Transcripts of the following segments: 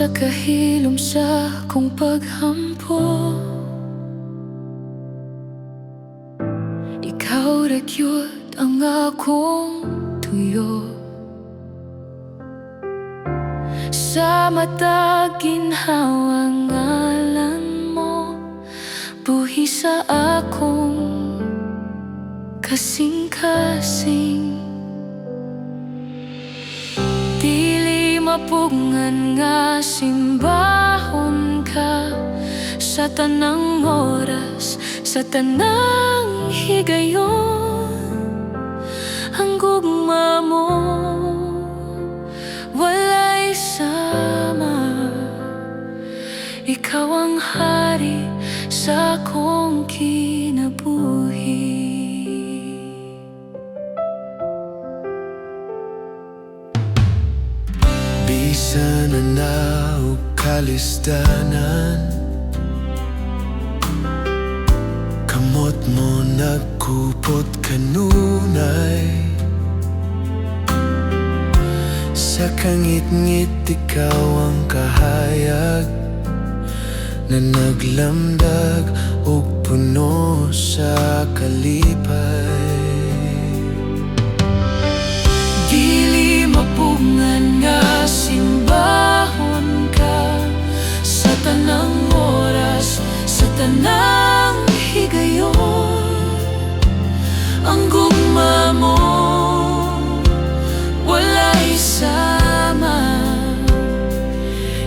sa kahilom sa akong paghampo. Ikaw ra gyud ang akong tuyo. Sa mata ginhawa ngalan mo, buhi sa akong kasing-kasing. Dili mapugngan nga simbahon ka sa tanang oras, sa tanang higayon. Ang gugma mo walay sama, ikaw ang hari sa akong kinabuhi. Bisan na o kalisdanan, kamot mo nagkupot kanunay. Sa kangit-ngit ikaw ang kahayag na naglamdag o puno sa kalipay. Dili mapugngan nga simbahon ka sa tanang oras, sa tanang higayon. Ang gugma mo walay sama,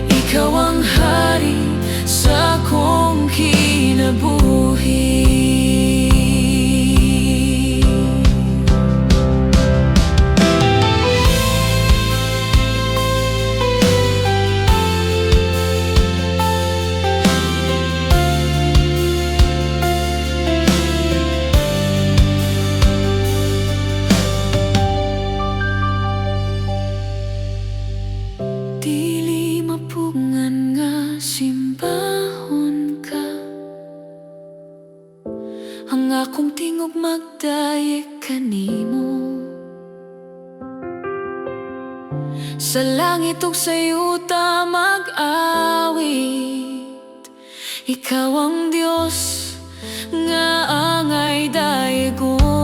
ikaw ang hari sa akong kinabuhi. Dili mapugngan nga simbahon ka, ang akong tingog magdayeg kanimo. Sa langit ug sa yuta mag-awit, ikaw ang Diyos nga angay dayegon.